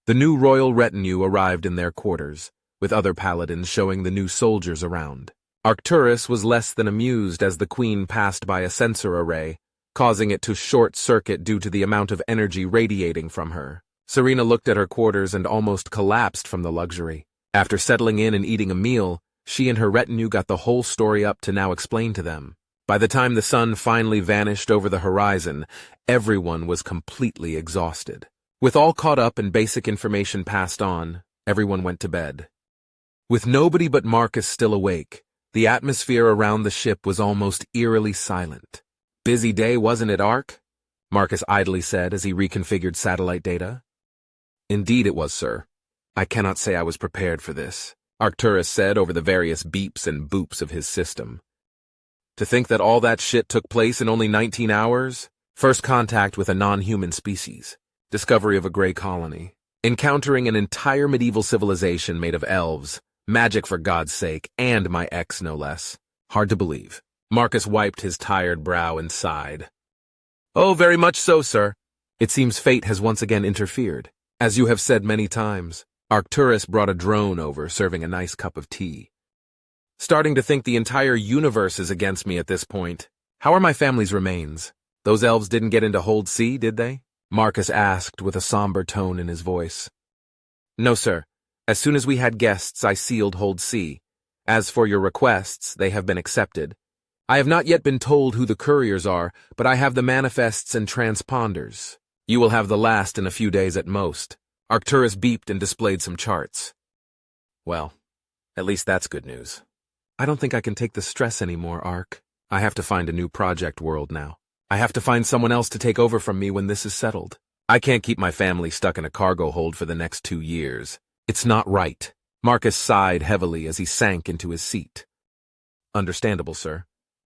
The new royal retinue arrived in their quarters, with other paladins showing the new soldiers around. Arcturus was less than amused as the queen passed by a sensor array, causing it to short-circuit due to the amount of energy radiating from her. Serena looked at her quarters and almost collapsed from the luxury. After settling in and eating a meal, she and her retinue got the whole story up to now explain to them. By the time the sun finally vanished over the horizon, everyone was completely exhausted. With all caught up and basic information passed on, everyone went to bed. With nobody but Marcus still awake, the atmosphere around the ship was almost eerily silent. "Busy day, wasn't it, Ark?" Marcus idly said as he reconfigured satellite data. "Indeed it was, sir. I cannot say I was prepared for this," Arcturus said over the various beeps and boops of his system. "To think that all that shit took place in only 19 hours? First contact with a non-human species. Discovery of a gray colony. Encountering an entire medieval civilization made of elves. Magic for God's sake, and my ex no less. Hard to believe." Marcus wiped his tired brow and sighed. "Oh, very much so, sir. It seems fate has once again interfered. As you have said many times." Arcturus brought a drone over, serving a nice cup of tea. "Starting to think the entire universe is against me at this point. How are my family's remains? Those elves didn't get into Hold C, did they?" Marcus asked with a somber tone in his voice. "No, sir. As soon as we had guests, I sealed Hold C. As for your requests, they have been accepted. I have not yet been told who the couriers are, but I have the manifests and transponders. You will have the last in a few days at most." Arcturus beeped and displayed some charts. "Well, at least that's good news. I don't think I can take the stress anymore, Ark. I have to find a new project world now. I have to find someone else to take over from me when this is settled. I can't keep my family stuck in a cargo hold for the next 2 years. It's not right." Marcus sighed heavily as he sank into his seat. "Understandable, sir.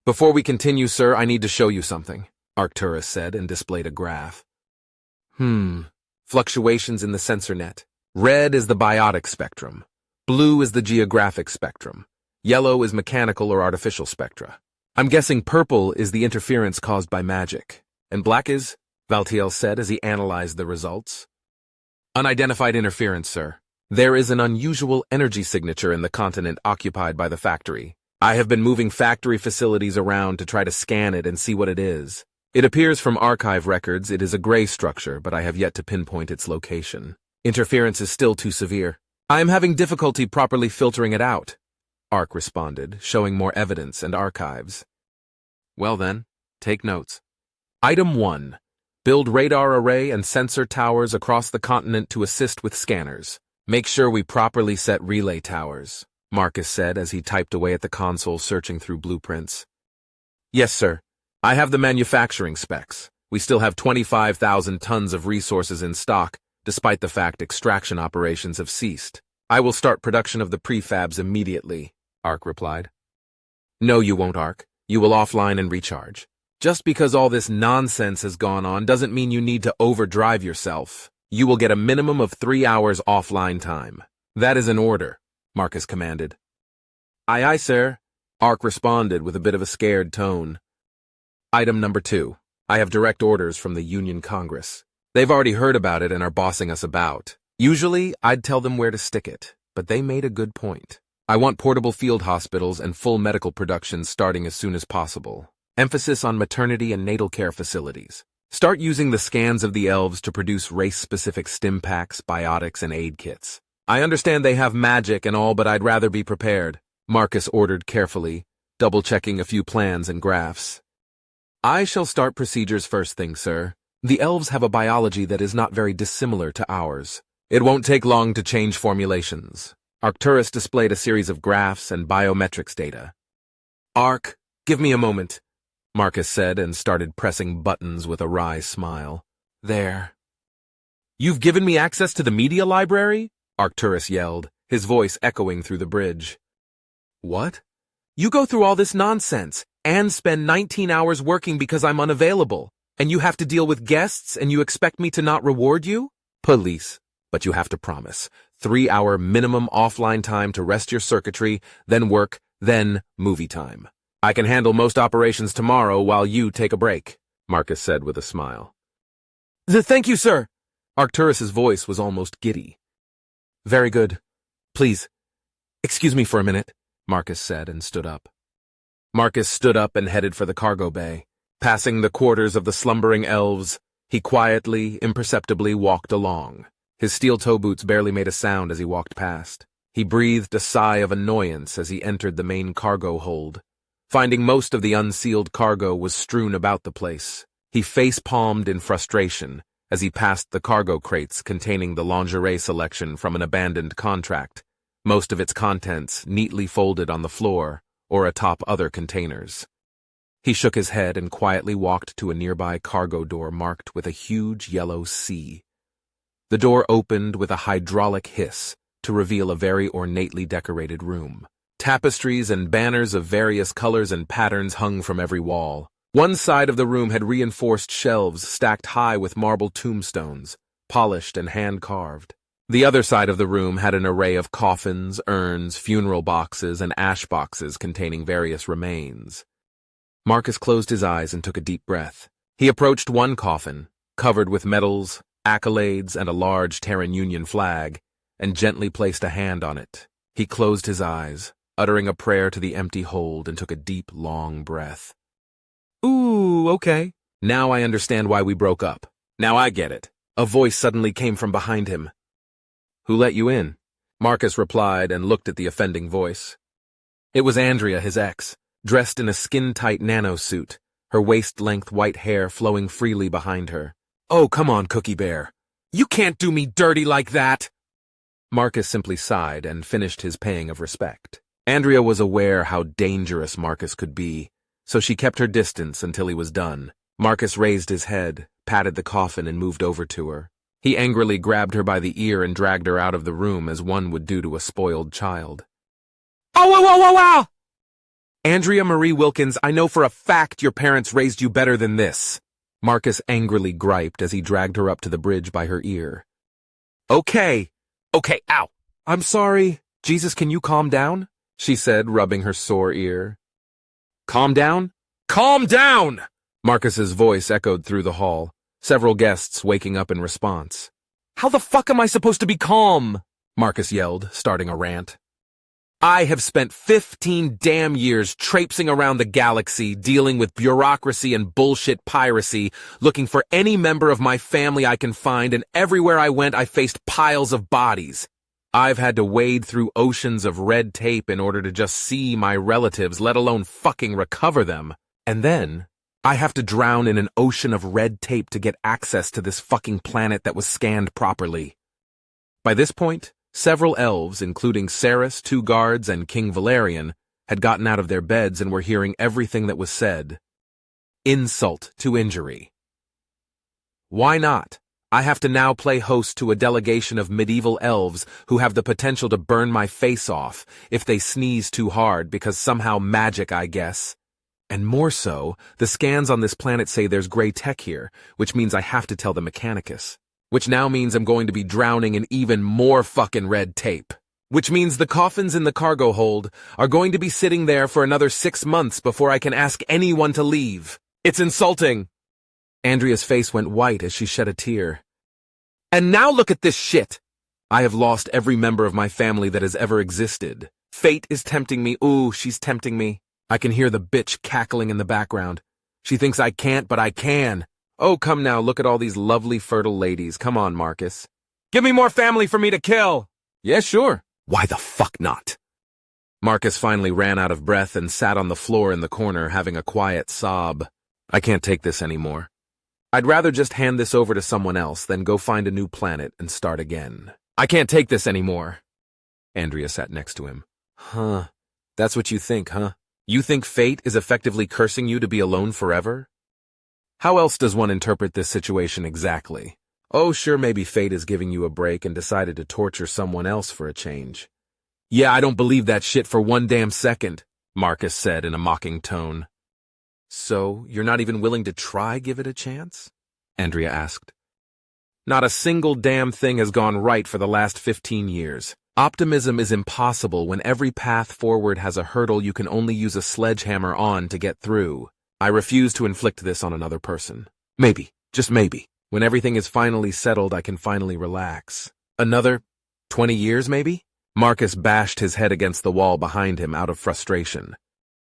Before we continue, sir, I need to show you something," Arcturus said and displayed a graph. Fluctuations in the sensor net. Red is the biotic spectrum. Blue is the geographic spectrum. Yellow is mechanical or artificial spectra. I'm guessing purple is the interference caused by magic. And black is?" Valtiel said as he analyzed the results. "Unidentified interference, sir. There is an unusual energy signature in the continent occupied by the factory. I have been moving factory facilities around to try to scan it and see what it is. It appears from archive records it is a gray structure, but I have yet to pinpoint its location. Interference is still too severe. I am having difficulty properly filtering it out," Ark responded, showing more evidence and archives. "Well then, take notes. Item 1. Build radar array and sensor towers across the continent to assist with scanners. Make sure we properly set relay towers," Marcus said as he typed away at the console searching through blueprints. "Yes, sir. I have the manufacturing specs. We still have 25,000 tons of resources in stock, despite the fact extraction operations have ceased. I will start production of the prefabs immediately," Ark replied. "No, you won't, Ark. You will offline and recharge. Just because all this nonsense has gone on doesn't mean you need to overdrive yourself. You will get a minimum of 3 hours offline time. That is an order," Marcus commanded. "Aye, aye, sir," Ark responded with a bit of a scared tone. Item number 2. I have direct orders from the Union Congress. They've already heard about it and are bossing us about. Usually, I'd tell them where to stick it, but they made a good point. I want portable field hospitals and full medical production starting as soon as possible. Emphasis on maternity and natal care facilities. Start using the scans of the elves to produce race-specific stim packs, biotics, and aid kits. I understand they have magic and all, but I'd rather be prepared," Marcus ordered carefully, double-checking a few plans and graphs. "I shall start procedures first thing, sir. The elves have a biology that is not very dissimilar to ours. It won't take long to change formulations." Arcturus displayed a series of graphs and biometrics data. "Ark, give me a moment," Marcus said and started pressing buttons with a wry smile. "There." "You've given me access to the media library?" Arcturus yelled, his voice echoing through the bridge. "What? You go through all this nonsense and spend 19 hours working because I'm unavailable, and you have to deal with guests and you expect me to not reward you? Police. But you have to promise. 3-hour minimum offline time to rest your circuitry, then work, then movie time. I can handle most operations tomorrow while you take a break," Marcus said with a smile. "Thank you, sir," Arcturus's voice was almost giddy. Very good. Please, excuse me for a minute, Marcus said and stood up. Marcus stood up and headed for the cargo bay. Passing the quarters of the slumbering elves, he quietly, imperceptibly walked along. His steel toe boots barely made a sound as he walked past. He breathed a sigh of annoyance as he entered the main cargo hold. Finding most of the unsealed cargo was strewn about the place, he face-palmed in frustration as he passed the cargo crates containing the lingerie selection from an abandoned contract, most of its contents neatly folded on the floor or atop other containers. He shook his head and quietly walked to a nearby cargo door marked with a huge yellow C. The door opened with a hydraulic hiss to reveal a very ornately decorated room. Tapestries and banners of various colors and patterns hung from every wall. One side of the room had reinforced shelves stacked high with marble tombstones, polished and hand-carved. The other side of the room had an array of coffins, urns, funeral boxes, and ash boxes containing various remains. Marcus closed his eyes and took a deep breath. He approached one coffin, covered with medals, accolades, and a large Terran Union flag, and gently placed a hand on it. He closed his eyes, uttering a prayer to the empty hold, and took a deep, long breath. Ooh, okay. Now I understand why we broke up. Now I get it. A voice suddenly came from behind him. Who let you in? Marcus replied and looked at the offending voice. It was Andrea, his ex, dressed in a skin-tight nanosuit, her waist-length white hair flowing freely behind her. Oh, come on, Cookie Bear. You can't do me dirty like that! Marcus simply sighed and finished his paying of respect. Andrea was aware how dangerous Marcus could be, so she kept her distance until he was done. Marcus raised his head, patted the coffin, and moved over to her. He angrily grabbed her by the ear and dragged her out of the room as one would do to a spoiled child. Oh, wow, wow, wow, wow! Andrea Marie Wilkins, I know for a fact your parents raised you better than this. Marcus angrily griped as he dragged her up to the bridge by her ear. Okay, ow. I'm sorry. Jesus, can you calm down? She said, rubbing her sore ear. Calm down? Calm down! Marcus's voice echoed through the hall, several guests waking up in response. How the fuck am I supposed to be calm? Marcus yelled, starting a rant. I have spent 15 damn years traipsing around the galaxy, dealing with bureaucracy and bullshit piracy, looking for any member of my family I can find, and everywhere I went I faced piles of bodies. I've had to wade through oceans of red tape in order to just see my relatives, let alone fucking recover them. And then, I have to drown in an ocean of red tape to get access to this fucking planet that was scanned properly. By this point, several elves, including Ceres, two guards, and King Valerian, had gotten out of their beds and were hearing everything that was said. Insult to injury. Why not? I have to now play host to a delegation of medieval elves who have the potential to burn my face off if they sneeze too hard because somehow magic, I guess. And more so, the scans on this planet say there's gray tech here, which means I have to tell the Mechanicus. Which now means I'm going to be drowning in even more fucking red tape. Which means the coffins in the cargo hold are going to be sitting there for another 6 months before I can ask anyone to leave. It's insulting. Andrea's face went white as she shed a tear. And now look at this shit. I have lost every member of my family that has ever existed. Fate is tempting me. Ooh, she's tempting me. I can hear the bitch cackling in the background. She thinks I can't, but I can. Oh, come now, look at all these lovely fertile ladies. Come on, Marcus. Give me more family for me to kill. Yeah, sure. Why the fuck not? Marcus finally ran out of breath and sat on the floor in the corner having a quiet sob. I can't take this anymore. I'd rather just hand this over to someone else than go find a new planet and start again. I can't take this anymore. Andrea sat next to him. Huh. That's what you think, huh? You think fate is effectively cursing you to be alone forever? How else does one interpret this situation exactly? Oh, sure, maybe fate is giving you a break and decided to torture someone else for a change. Yeah, I don't believe that shit for one damn second, Marcus said in a mocking tone. So, you're not even willing to try give it a chance? Andrea asked. Not a single damn thing has gone right for the last 15 years. Optimism is impossible when every path forward has a hurdle you can only use a sledgehammer on to get through. I refuse to inflict this on another person. Maybe, just maybe, When everything is finally settled, I can finally relax. Another 20 years, maybe? Marcus bashed his head against the wall behind him out of frustration.